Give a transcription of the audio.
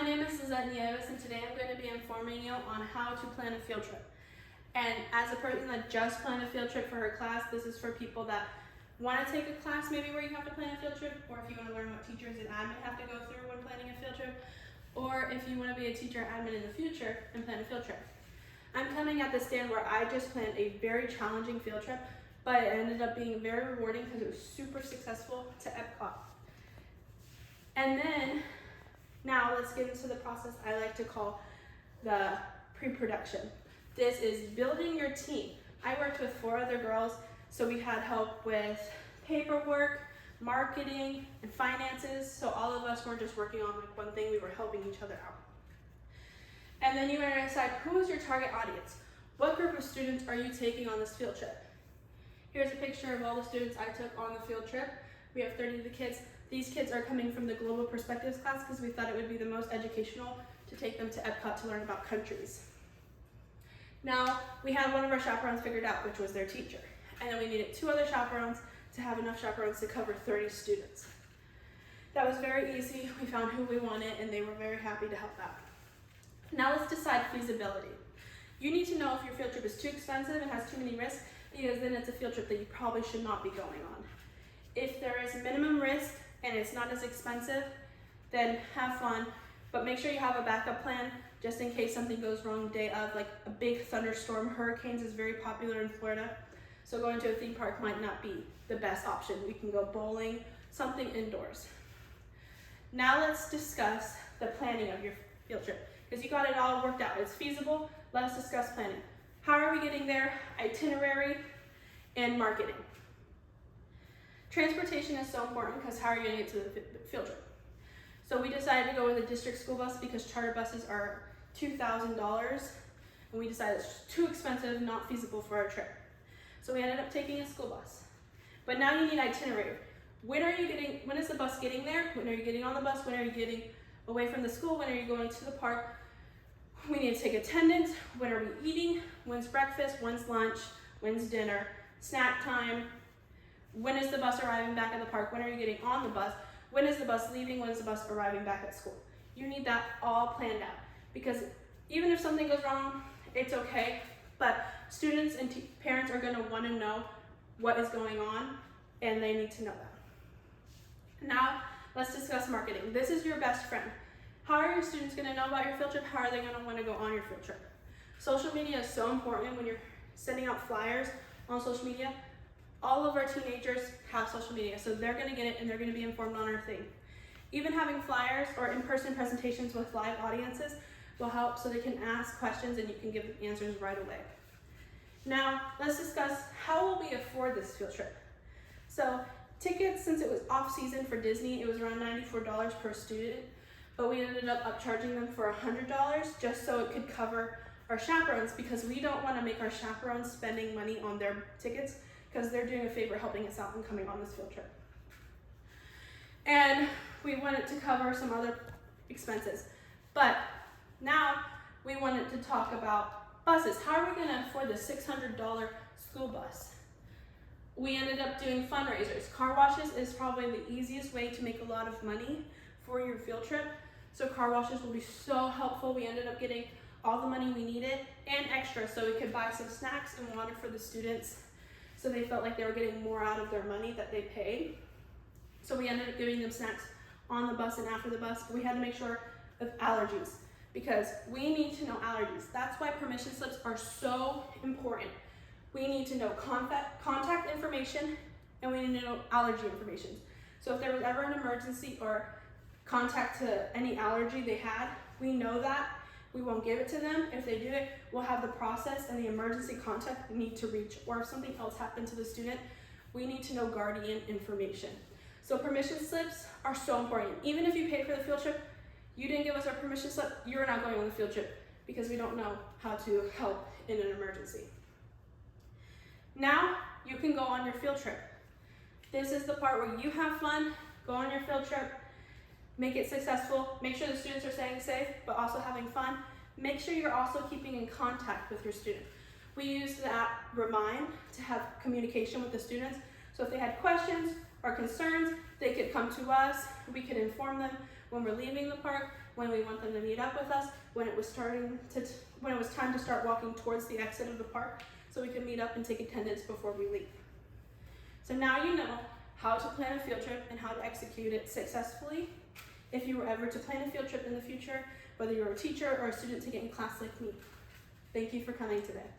my name is Lizette Nieves, and today I'm going to be informing you on how to plan a field trip. And as a person that just planned a field trip for her class, this is for people that want to take a class maybe where you have to plan a field trip, or if you want to learn what teachers and admin have to go through when planning a field trip, or if you want to be a teacher or admin in the future and plan a field trip. I'm coming at the stand where I just planned a very challenging field trip, but it ended up being very rewarding because it was super successful to Epcot. And then, now let's get into the process I like to call the pre-production. This is building your team. I worked with 4 other girls, so we had help with paperwork, marketing, and finances, so all of us weren't just working on like one thing, we were helping each other out. And then you want to decide who is your target audience. What group of students are you taking on this field trip? Here's a picture of all the students I took on the field trip. We have 30 of the kids. These kids are coming from the Global Perspectives class because we thought it would be the most educational to take them to Epcot to learn about countries. Now, we had one of our chaperones figured out, which was their teacher. And then we needed 2 other chaperones to have enough chaperones to cover 30 students. That was very easy. We found who we wanted and they were very happy to help out. Now let's decide feasibility. You need to know if your field trip is too expensive and has too many risks, because then it's a field trip that you probably should not be going on. If there is minimum risk and it's not as expensive, then have fun, but make sure you have a backup plan just in case something goes wrong day of, like a big thunderstorm. Hurricanes is very popular in Florida, so going to a theme park might not be the best option. We can go bowling, something indoors. Now let's discuss the planning of your field trip, because you got it all worked out. It's feasible. Let's discuss planning. How are we getting there? Itinerary and marketing. Transportation is so important because how are you going to get to the field trip? So we decided to go with a district school bus because charter buses are $2,000, and we decided it's too expensive, not feasible for our trip. So we ended up taking a school bus. But now you need itinerary. When is the bus getting there? When are you getting on the bus? When are you getting away from the school? When are you going to the park? We need to take attendance. When are we eating? When's breakfast? When's lunch? When's dinner? Snack time. When is the bus arriving back at the park? When are you getting on the bus? When is the bus leaving? When is the bus arriving back at school? You need that all planned out, because even if something goes wrong, it's okay, but students and parents are going to want to know what is going on, and they need to know that. Now, let's discuss marketing. This is your best friend. How are your students going to know about your field trip? How are they going to want to go on your field trip? Social media is so important when you're sending out flyers on social media. All of our teenagers have social media, so they're going to get it and they're going to be informed on our thing. Even having flyers or in-person presentations with live audiences will help, so they can ask questions and you can give them answers right away. Now, let's discuss how will we afford this field trip. So tickets, since it was off-season for Disney, it was around $94 per student, but we ended up upcharging them for $100 just so it could cover our chaperones, because we don't want to make our chaperones spending money on their tickets, because they're doing a favor helping us out and coming on this field trip. And we wanted to cover some other expenses. But now we wanted to talk about buses. How are we going to afford the $600 school bus? We ended up doing fundraisers. Car washes is probably the easiest way to make a lot of money for your field trip. So car washes will be so helpful. We ended up getting all the money we needed and extra, so we could buy some snacks and water for the students, so they felt like they were getting more out of their money that they paid. So we ended up giving them snacks on the bus and after the bus, but we had to make sure of allergies, because we need to know allergies. That's why permission slips are so important. We need to know contact information, and we need to know allergy information. So if there was ever an emergency or contact to any allergy they had, we know that. We won't give it to them. If they do it, we'll have the process and the emergency contact we need to reach. Or if something else happened to the student, we need to know guardian information. So permission slips are so important. Even if you paid for the field trip, you didn't give us our permission slip, you're not going on the field trip, because we don't know how to help in an emergency. Now you can go on your field trip. This is the part where you have fun, go on your field trip, make it successful, make sure the students are staying safe, but also having fun. Make sure you're also keeping in contact with your student. We use the app Remind to have communication with the students. So if they had questions or concerns, they could come to us, we could inform them when we're leaving the park, when we want them to meet up with us, when it was time to start walking towards the exit of the park, so we can meet up and take attendance before we leave. So now you know how to plan a field trip and how to execute it successfully if you were ever to plan a field trip in the future, whether you're a teacher or a student taking a class like me. Thank you for coming today.